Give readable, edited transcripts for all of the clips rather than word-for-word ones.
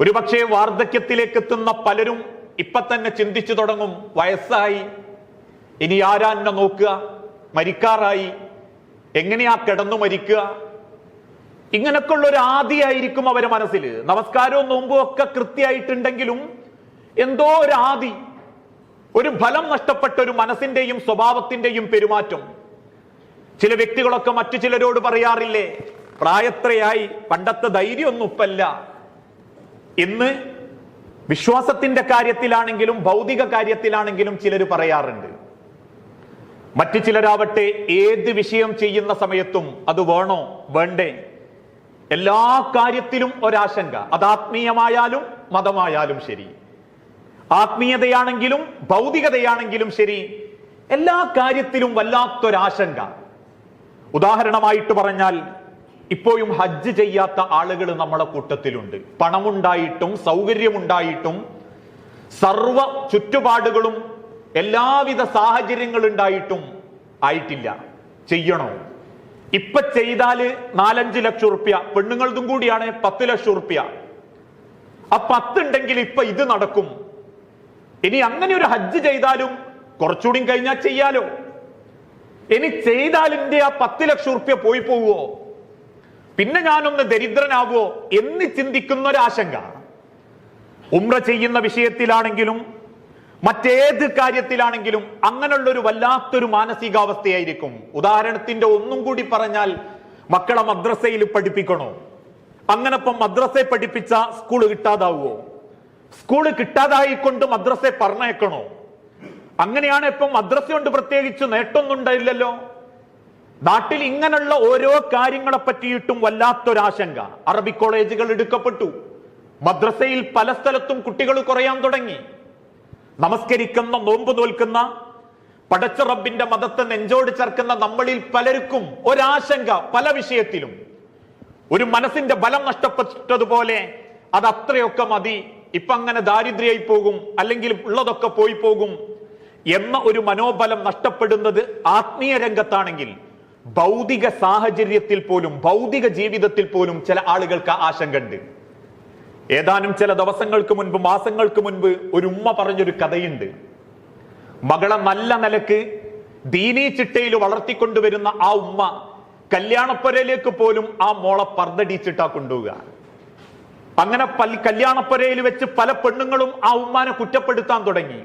ഒരുപക്ഷെ വാർദ്ധക്യത്തിലേക്ക് എത്തുന്ന പലരും ഇപ്പൊ തന്നെ ചിന്തിച്ചു തുടങ്ങും, വയസ്സായി, ഇനി ആരാ എന്നെ നോക്കുക, മരിക്കാറായി, എങ്ങനെയാ കിടന്നു മരിക്കുക. ഇങ്ങനൊക്കെ ഉള്ള ഒരു ആദിയായിരിക്കും അവരെ മനസ്സിൽ. നമസ്കാരവും നോമ്പും ഒക്കെ കൃത്യമായിട്ടുണ്ടെങ്കിലും എന്തോ ഒരു ആദി, ഒരു ഫലം നഷ്ടപ്പെട്ട ഒരു മനസ്സിന്റെയും സ്വഭാവത്തിന്റെയും പെരുമാറ്റം. ചില വ്യക്തികളൊക്കെ മറ്റു ചിലരോട് പറയാറില്ലേ, പ്രായത്രയായി, പണ്ടത്തെ ധൈര്യമൊന്നും ഇപ്പല്ല. ഇന്ന് വിശ്വാസത്തിന്റെ കാര്യത്തിലാണെങ്കിലും ഭൗതിക കാര്യത്തിലാണെങ്കിലും ചിലർ പറയാറുണ്ട്. മറ്റു ചിലരാവട്ടെ ഏത് വിഷയം ചെയ്യുന്ന സമയത്തും അത് വേണോ വേണ്ടേ, എല്ലാ കാര്യത്തിലും ഒരാശങ്ക. അത് ആത്മീയമായാലും മതമായാലും ശരി, ആത്മീയതയാണെങ്കിലും ഭൗതികതയാണെങ്കിലും ശരി, എല്ലാ കാര്യത്തിലും വല്ലാത്തൊരാശങ്ക. ഉദാഹരണമായിട്ട് പറഞ്ഞാൽ, ഇപ്പോഴും ഹജ്ജ് ചെയ്യാത്ത ആളുകൾ നമ്മളെ കൂട്ടത്തിലുണ്ട്. പണമുണ്ടായിട്ടും സൗകര്യമുണ്ടായിട്ടും സർവ ചുറ്റുപാടുകളും എല്ലാവിധ സാഹചര്യങ്ങൾ ഉണ്ടായിട്ടും ആയിട്ടില്ല. ചെയ്യണോ? ഇപ്പൊ ചെയ്താല് 4-5 ലക്ഷം റുപ്യ, പെണ്ണുങ്ങളതും കൂടിയാണ് 10 ലക്ഷം റുപ്യ. ആ 10 ഉണ്ടെങ്കിൽ ഇപ്പൊ ഇത് നടക്കും. ഇനി അങ്ങനെ ഒരു ഹജ്ജ് ചെയ്താലും കുറച്ചുകൂടി കഴിഞ്ഞാൽ ചെയ്യാലോ. ഇനി ചെയ്താലിന്റെ ആ 10 ലക്ഷം റുപ്യ പോയി പോവോ, പിന്നെ ഞാനൊന്ന് ദരിദ്രനാവോ എന്ന് ചിന്തിക്കുന്ന ഒരാശങ്ക. ഉംറ ചെയ്യുന്ന വിഷയത്തിലാണെങ്കിലും മറ്റേത് കാര്യത്തിലാണെങ്കിലും അങ്ങനെയുള്ളൊരു വല്ലാത്തൊരു മാനസികാവസ്ഥയായിരിക്കും. ഉദാഹരണത്തിന്റെ ഒന്നും കൂടി പറഞ്ഞാൽ, മക്കളെ മദ്രസയിൽ പഠിപ്പിക്കണോ? അങ്ങനെ ഇപ്പം മദ്രസയെ പഠിപ്പിച്ച സ്കൂള് കിട്ടാതാവോ? സ്കൂള് കിട്ടാതായിക്കൊണ്ട് മദ്രസയെ പറഞ്ഞേക്കണോ? അങ്ങനെയാണ് ഇപ്പം മദ്രസ കൊണ്ട് പ്രത്യേകിച്ച് നേട്ടമൊന്നും ഉണ്ടായില്ലല്ലോ. നാട്ടിൽ ഇങ്ങനെയുള്ള ഓരോ കാര്യങ്ങളെ പറ്റിയിട്ടും വല്ലാത്തൊരാശങ്ക. അറബി കോളേജുകൾ എടുക്കപ്പെട്ടു. മദ്രസയിൽ പല സ്ഥലത്തും കുട്ടികൾ കുറയാൻ തുടങ്ങി. നമസ്കരിക്കുന്ന, നോമ്പ് നോൽക്കുന്ന, പടച്ച റബ്ബിന്റെ മതത്തെ നെഞ്ചോട് ചേർക്കുന്ന നമ്മളിൽ പലർക്കും ഒരാശങ്ക പല വിഷയത്തിലും. ഒരു മനസ്സിന്റെ ബലം നഷ്ടപ്പെട്ടതുപോലെ അത് അത്രയൊക്കെ മതി, ഇപ്പൊ അങ്ങനെ ദാരിദ്ര്യായി പോകും, അല്ലെങ്കിൽ ഉള്ളതൊക്കെ പോയി പോകും എന്ന ഒരു മനോബലം നഷ്ടപ്പെടുന്നത് ആത്മീയ രംഗത്താണെങ്കിൽ, ഭൗതിക സാഹചര്യത്തിൽ പോലും, ഭൗതിക ജീവിതത്തിൽ പോലും ചില ആളുകൾക്ക് ആശങ്ക ഉണ്ട്. ഏതാനും ചില ദിവസങ്ങൾക്ക് മുൻപ്, മാസങ്ങൾക്ക് മുൻപ് ഒരു ഉമ്മ പറഞ്ഞൊരു കഥയുണ്ട്. മകളെ നല്ല നിലക്ക് ദീനീ ചിട്ടയിൽ വളർത്തിക്കൊണ്ടുവരുന്ന ആ ഉമ്മ കല്യാണപ്പുരയിലേക്ക് പോലും ആ മോളെ പർദ്ദടിച്ചിട്ടാ കൊണ്ടുപോവുക. അങ്ങനെ കല്യാണപ്പുരയിൽ വെച്ച് പല പെണ്ണുങ്ങളും ആ ഉമ്മാനെ കുറ്റപ്പെടുത്താൻ തുടങ്ങി.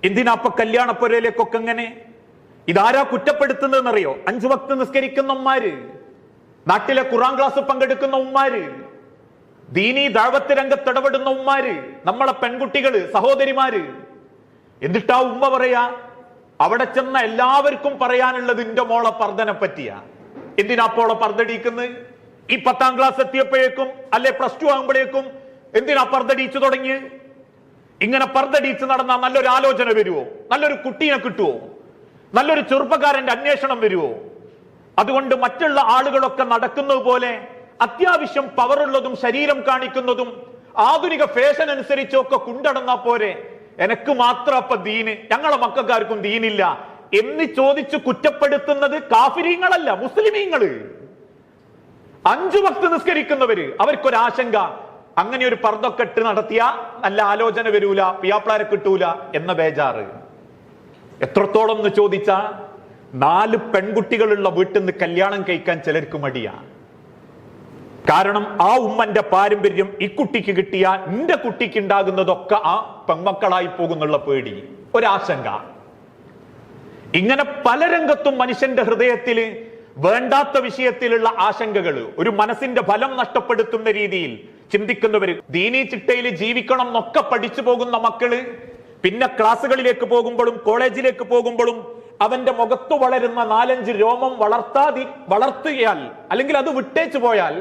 എന്തിനാ അപ്പൊ കല്യാണപ്പുരയിലേക്കൊക്കെ എങ്ങനെ? ഇതാരാ കുറ്റപ്പെടുത്തുന്നതെന്നറിയോ? 5 വക്ത് നിസ്കരിക്കുന്ന ഉമ്മാര്, നാട്ടിലെ ഖുർആൻ ക്ലാസ് പങ്കെടുക്കുന്ന ഉമ്മാര്, ദീനീ ദഅവത്ത് രംഗത്ത് ഇടപെടുന്ന ഉമ്മാര്, നമ്മളെ പെൺകുട്ടികള്, സഹോദരിമാര്. എന്നിട്ടാ ഉമ്മ പറയാ, അവിടെ ചെന്ന എല്ലാവർക്കും പറയാനുള്ളത് എന്റെ മോളെ പർദ്ദനെ പറ്റിയാ. എന്തിനാ അപ്പോളെ പർദ്ദടിക്കുന്നത്? ഈ 10ാം ക്ലാസ് എത്തിയപ്പോഴേക്കും, അല്ലെ +2 ആകുമ്പോഴേക്കും എന്തിനാ പർദ്ദടിച്ചു തുടങ്ങി? ഇങ്ങനെ പർദ്ദടിച്ച് നടന്നാൽ നല്ലൊരു ആലോചന വരുവോ? നല്ലൊരു കുട്ടീനെ കിട്ടുവോ? നല്ലൊരു ചെറുപ്പക്കാരന്റെ അന്വേഷണം വരുവോ? അതുകൊണ്ട് മറ്റുള്ള ആളുകളൊക്കെ നടക്കുന്നത് പോലെ അത്യാവശ്യം പവറുള്ളതും ശരീരം കാണിക്കുന്നതും ആധുനിക ഫാഷൻ അനുസരിച്ചൊക്കെ കൊണ്ടടന്നാ പോരെ, എനക്ക് മാത്രം അപ്പൊ ദീന്, ഞങ്ങളെ മക്കൾക്കാർക്കും ദീനില്ല എന്ന് ചോദിച്ച് കുറ്റപ്പെടുത്തുന്നത് കാഫിരീങ്ങളല്ല, മുസ്ലിമീങ്ങള്. 5 വക്ത് നിസ്കരിക്കുന്നവര്, അവർക്കൊരാശങ്ക, അങ്ങനെ ഒരു പർദ്ദൊക്കെ ഇട്ട് നടത്തിയ നല്ല ആലോചന വരൂല, പിയാപ്ലാരെ കിട്ടൂല എന്ന ബേജാറ്. എത്രത്തോളം എന്ന് ചോദിച്ചാ, 4 പെൺകുട്ടികളുള്ള വീട്ടിൽ നിന്ന് കല്യാണം കഴിക്കാൻ ചിലർക്ക് മടിയാ. കാരണം ആ ഉമ്മന്റെ പാരമ്പര്യം ഈ കുട്ടിക്ക് കിട്ടിയ എന്റെ കുട്ടിക്ക് ഉണ്ടാകുന്നതൊക്കെ ആ പെൺമക്കളായി പോകുന്നുള്ള പേടി, ഒരാശങ്ക. ഇങ്ങനെ പല രംഗത്തും മനുഷ്യന്റെ ഹൃദയത്തിൽ വേണ്ടാത്ത വിഷയത്തിലുള്ള ആശങ്കകൾ, ഒരു മനസ്സിന്റെ ഫലം നഷ്ടപ്പെടുത്തുന്ന രീതിയിൽ ചിന്തിക്കുന്നവര്. ദീനീ ചിട്ടയിൽ ജീവിക്കണം എന്നൊക്കെ പഠിച്ചു പോകുന്ന മക്കള് പിന്നെ ക്ലാസ്സുകളിലേക്ക് പോകുമ്പോഴും കോളേജിലേക്ക് പോകുമ്പോഴും അവന്റെ മുഖത്ത് വളരുന്ന 4-5 രോമം വളർത്തുകയാൽ, അല്ലെങ്കിൽ അത് വിട്ടേച്ചു പോയാൽ,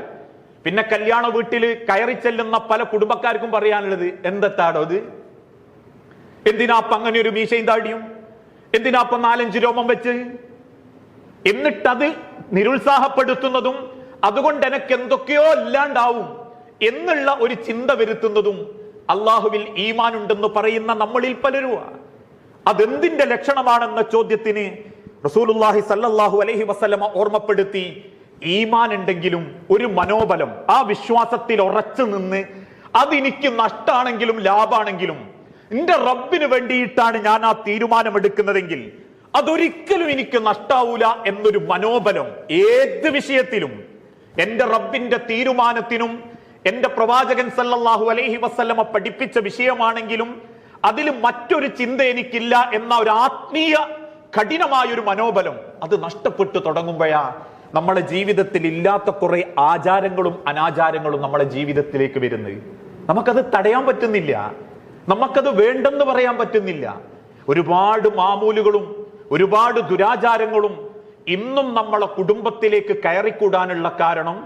പിന്നെ കല്യാണ വീട്ടിൽ കയറി ചെല്ലുന്ന പല കുടുംബക്കാർക്കും പറയാനുള്ളത്, എന്തെത്താടോ ഇത്, എന്തിനാപ്പം അങ്ങനെ ഒരു മീശയും താടിയും, എന്തിനാപ്പം 4-5 രോമം വെച്ച്? എന്നിട്ടത് നിരുത്സാഹപ്പെടുത്തുന്നതും അതുകൊണ്ട് എനക്ക് എന്തൊക്കെയോ ഇല്ലാണ്ടാവും എന്നുള്ള ഒരു ചിന്ത വരുത്തുന്നതും അള്ളാഹുവിൽ ഈമാൻ ഉണ്ടെന്ന് പറയുന്ന നമ്മളിൽ പലരും. അതെന്തിന്റെ ലക്ഷണമാണെന്ന ചോദ്യത്തിന് റസൂലുള്ളാഹി സല്ലല്ലാഹു അലൈഹി വസല്ലമ ഓർമ്മപ്പെടുത്തി, ഈമാൻ ഉണ്ടെങ്കിലും ഒരു മനോബലം, ആ വിശ്വാസത്തിൽ ഉറച്ചു നിന്ന് അതെനിക്ക് നഷ്ടാണെങ്കിലും ലാഭാണെങ്കിലും എന്റെ റബ്ബിന് വേണ്ടിയിട്ടാണ് ഞാൻ ആ തീരുമാനമെടുക്കുന്നതെങ്കിൽ അതൊരിക്കലും എനിക്ക് നഷ്ടാവൂല എന്നൊരു മനോബലം ഏത് വിഷയത്തിലും എന്റെ റബ്ബിന്റെ തീരുമാനത്തിനും എന്റെ പ്രവാചകൻ സല്ലല്ലാഹു അലൈഹി വസല്ലമ പഠിപ്പിച്ച വിഷയമാണെങ്കിലും അതിൽ മറ്റൊരു ചിന്ത എനിക്കില്ല എന്ന ഒരു ആത്മീയ കഠിനമായ ഒരു മനോബലം അത് നഷ്ടപ്പെട്ടു തുടങ്ങുമ്പോഴാ നമ്മളെ ജീവിതത്തിൽ ഇല്ലാത്ത കുറെ ആചാരങ്ങളും അനാചാരങ്ങളും നമ്മളെ ജീവിതത്തിലേക്ക് വരുന്നത്. നമുക്കത് തടയാൻ പറ്റുന്നില്ല, നമുക്കത് വേണ്ടെന്ന് പറയാൻ പറ്റുന്നില്ല. ഒരുപാട് മാമൂലുകളും ഒരുപാട് ദുരാചാരങ്ങളും ഇന്നും നമ്മളെ കുടുംബത്തിലേക്ക് കയറിക്കൂടാനുള്ള കാരണം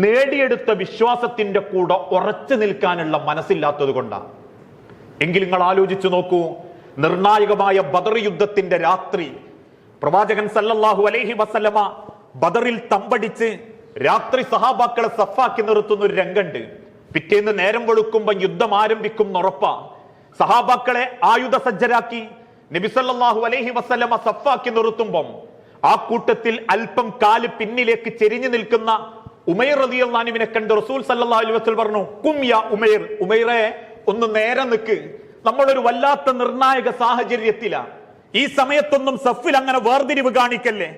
നേടിയെടുത്ത വിശ്വാസത്തിന്റെ കൂടെ ഉറച്ചു നിൽക്കാനുള്ള മനസ്സില്ലാത്തത് കൊണ്ടാണ്. എങ്കിൽ നിങ്ങൾ ആലോചിച്ചു നോക്കൂ, നിർണായകമായ ബദർ യുദ്ധത്തിന്റെ രാത്രി പ്രവാചകൻ സല്ലല്ലാഹു അലൈഹി വസല്ലമ ബദറിൽ തമ്പടിച്ച് രാത്രി സഹാബാക്കളെ സഫാക്കി നിർത്തുന്ന ഒരു രംഗമുണ്ട്. പിറ്റേന്ന് നേരം വെളുക്കുമ്പോ യുദ്ധം ആരംഭിക്കും ഉറപ്പാ. സഹാബാക്കളെ ആയുധ സജ്ജരാക്കി നബി സല്ലല്ലാഹു അലൈഹി വസല്ലമ സഫാക്കി നിർത്തുമ്പം ആ കൂട്ടത്തിൽ അല്പം കാല് പിന്നിലേക്ക് ചെരിഞ്ഞു നിൽക്കുന്ന ഉമൈർ റളിയല്ലാഹു അൻഹുവിനെ കണ്ട് റസൂൽ സല്ലല്ലാഹു അലൈഹി വസല്ലം പറഞ്ഞു, കും യാ ഉമൈർ, ഉമൈറെ ഒന്ന് നേരെ നിൽക്ക്, നമ്മളൊരു വല്ലാത്ത നിർണായക സാഹചര്യത്തിലാ. ഈ സമയത്തൊന്നും സഫിൽ അങ്ങനെ വേർതിരിവ് കാണിക്കല്ലേ,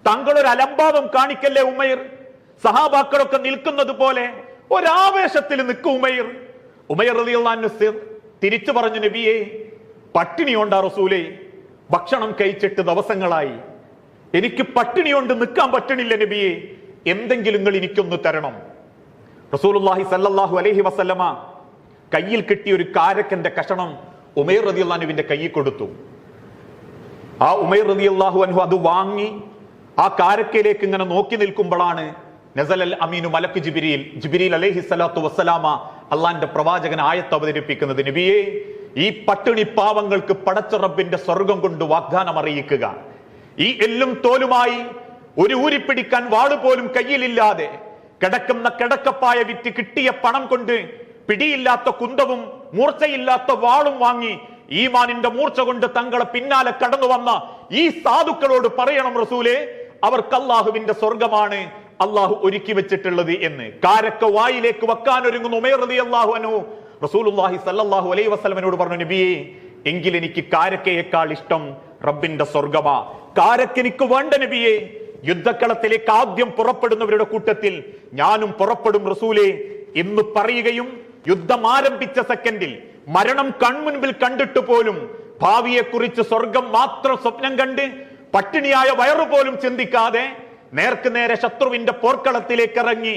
താങ്കളൊരു അലംഭാവം കാണിക്കല്ലേ ഉമൈർ. സഹാബാക്കളൊക്കെ നിൽക്കുന്നത് പോലെ ഒരാവേശത്തിൽ നിൽക്കും ഉമൈർ. ഉമൈർ റളിയല്ലാഹു അൻഹു തിരിച്ചു പറഞ്ഞു, നബിയെ പട്ടിണി കൊണ്ടാ റസൂലേ, ഭക്ഷണം കഴിച്ചിട്ട് ദിവസങ്ങളായി, എനിക്ക് പട്ടിണി കൊണ്ട് നിൽക്കാൻ പറ്റണില്ല നബിയെ, എന്തെങ്കിലും നിങ്ങൾ എനിക്കൊന്ന് തരണം. റസൂലുള്ളാഹി സല്ലല്ലാഹു അലൈഹി വസല്ലമ കയ്യിൽ കിട്ടിയ ഒരു കാരക്കന്റെ കഷണം ഉമൈർ റളിയല്ലാഹു അൻഹുവിന്റെ കയ്യിൽ കൊടുത്തു. ആ ഉമൈർ റളിയല്ലാഹു അൻഹു അത് വാങ്ങി ആ കാരക്കയിലേക്ക് ഇങ്ങനെ നോക്കി നിൽക്കുമ്പോഴാണ് നസലൽ അമീനു മലക്ക് ജിബ്രീൽ അലൈഹി സ്വലാത്തു വസ്സലാമ അള്ളാന്റെ പ്രവാചകൻ ആയത്ത് അവതരിപ്പിക്കുന്നത്, നബിയെ ഈ പട്ടിണി പാവങ്ങൾക്ക് പടച്ച റബ്ബിന്റെ സ്വർഗം കൊണ്ട് വാഗ്ദാനം അറിയിക്കുക. ഈ എല്ലും തോലുമായി ഒരു ഊരിപ്പിടിക്കാൻ വാളുപോലും കയ്യിലില്ലാതെ കിടക്കുന്ന കിടക്കപ്പായ വിറ്റ് കിട്ടിയ പണം കൊണ്ട് പിടിയില്ലാത്ത കുന്തവും മൂർച്ചയില്ലാത്ത വാളും വാങ്ങി ഈമാനിന്റെ മൂർച്ച കൊണ്ട് തങ്ങളെ പിന്നാലെ കടന്നു വന്ന ഈ സാധുക്കളോട് പറയണം റസൂലേ, അവർക്ക് അള്ളാഹുവിന്റെ സ്വർഗമാണ് അള്ളാഹു ഒരുക്കി വെച്ചിട്ടുള്ളത് എന്ന്. കാരക്ക വായിലേക്ക് വെക്കാൻ ഒരുങ്ങുന്ന ഉമൈർ റളിയല്ലാഹു അൻഹു റസൂലുള്ളാഹി സല്ലല്ലാഹു അലൈഹി വസല്ലമയോട് പറഞ്ഞു, നബിയെ എങ്കിൽ എനിക്ക് കാരക്കയേക്കാൾ ഇഷ്ടം റബ്ബിന്റെ സ്വർഗമാ, കാരക്ക എനിക്ക് വേണ്ട നബിയെ. യുദ്ധക്കളത്തിലേക്ക് ആദ്യം പുറപ്പെടുന്നവരുടെ കൂട്ടത്തിൽ ഞാനും പുറപ്പെടും റസൂലേ എന്ന് പറയുകയും യുദ്ധം ആരംഭിച്ച സെക്കൻഡിൽ മരണം കൺമുൻപിൽ കണ്ടിട്ട് പോലും ഭാവിയെക്കുറിച്ച് സ്വർഗം മാത്രം സ്വപ്നം കണ്ട് പട്ടിണിയായ വയറുപോലും ചിന്തിക്കാതെ നേർക്ക് നേരെ ശത്രുവിന്റെ പോർക്കളത്തിലേക്ക് ഇറങ്ങി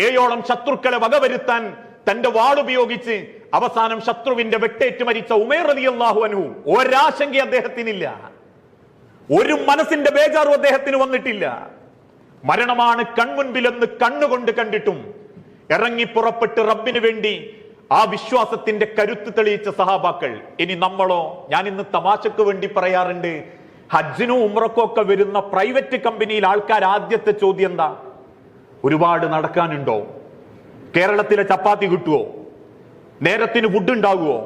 7ഓളം ശത്രുക്കളെ വകവരുത്താൻ തന്റെ വാളുപയോഗിച്ച് അവസാനം ശത്രുവിന്റെ വെട്ടേറ്റ് മരിച്ച ഉമൈർ റളിയല്ലാഹു അൻഹു ഒരാശങ്ക അദ്ദേഹത്തിനില്ല, ഒരു മനസ്സിന്റെ ബേജാറും അദ്ദേഹത്തിന് വന്നിട്ടില്ല. മരണമാണ് കൺമുൻപിലെന്ന് കണ്ണുകൊണ്ട് കണ്ടിട്ടും ഇറങ്ങി പുറപ്പെട്ട് റബ്ബിന് വേണ്ടി ആ വിശ്വാസത്തിന്റെ കരുത്ത് തെളിയിച്ച സഹാബാക്കൾ. ഇനി നമ്മളോ? ഞാൻ ഇന്ന് തമാശക്ക് വേണ്ടി പറയാറുണ്ട്, ഹജ്ജിനും ഉംറക്കും ഒക്കെ വരുന്ന പ്രൈവറ്റ് കമ്പനിയിൽ ആൾക്കാർ ആദ്യത്തെ ചോദ്യം എന്താ? ഒരുപാട് നടക്കാനുണ്ടോ? കേരളത്തിലെ ചപ്പാത്തി കിട്ടുവോ? നേരത്തിന് ഫുഡ് ഉണ്ടാകുമോ?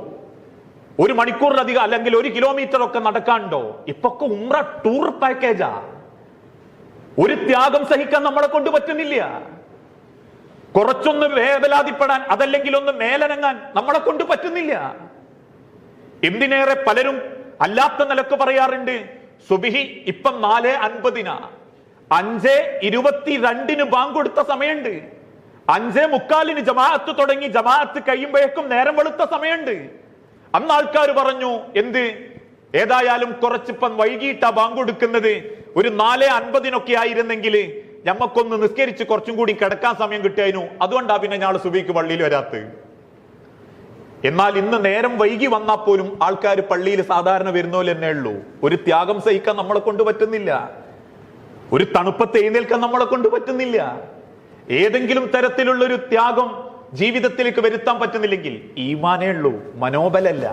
1 മണിക്കൂറിലധികം അല്ലെങ്കിൽ 1 കിലോമീറ്റർ ഒക്കെ നടക്കാനുണ്ടോ? ഇപ്പൊക്കെ ഉംറ ടൂർ പാക്കേജാ. ഒരു ത്യാഗം സഹിക്കാൻ നമ്മളെ കൊണ്ട് പറ്റുന്നില്ല. കുറച്ചൊന്ന് വേവലാതിപ്പെടാൻ, അതല്ലെങ്കിൽ ഒന്ന് മേലനങ്ങാൻ നമ്മളെ കൊണ്ട് പറ്റുന്നില്ല. എന്തിനേറെ പലരും അല്ലാത്ത നിലക്ക് പറയാറുണ്ട്, സുബിഹി ഇപ്പം 4:50 5:22 ബാങ്ക് കൊടുത്ത സമയമുണ്ട്, 5:45 ജമാഅത്ത് തുടങ്ങി ജമാഅത്ത് കഴിയുമ്പോഴേക്കും നേരം വെളുത്ത സമയമുണ്ട്. അന്ന് ആൾക്കാർ പറഞ്ഞു, എന്ത് ഏതായാലും കുറച്ചിപ്പം വൈകിട്ടാ ബാങ്ക് കൊടുക്കുന്നത്, ഒരു 4:50 ആയിരുന്നെങ്കിൽ ഞമ്മക്കൊന്ന് നിസ്കരിച്ച് കുറച്ചും കൂടി കിടക്കാൻ സമയം കിട്ടിയായിരുന്നു, അതുകൊണ്ടാ പിന്നെ ഞങ്ങൾ സുബഹിക്ക് പള്ളിയിൽ വരാത്തത്. എന്നാൽ ഇന്ന് നേരം വൈകി വന്നാൽ പോലും ആൾക്കാർ പള്ളിയിൽ സാധാരണ വരുന്നോലെ തന്നെ ഉള്ളൂ. ഒരു ത്യാഗം സഹിക്കാൻ നമ്മളെ കൊണ്ട് പറ്റുന്നില്ല, ഒരു തണുപ്പത്ത് എഴുന്നേൽക്കാൻ നമ്മളെ കൊണ്ട് പറ്റുന്നില്ല. ഏതെങ്കിലും തരത്തിലുള്ള ഒരു ത്യാഗം ജീവിതത്തിലേക്ക് വരുത്താൻ പറ്റുന്നില്ലെങ്കിൽ ഈമാനേ ഉള്ളൂ, മനോബലല്ല.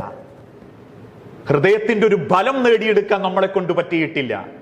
ഹൃദയത്തിന്റെ ഒരു ബലം നേടിയെടുക്കാൻ നമ്മളെ കൊണ്ട് പറ്റിയിട്ടില്ല.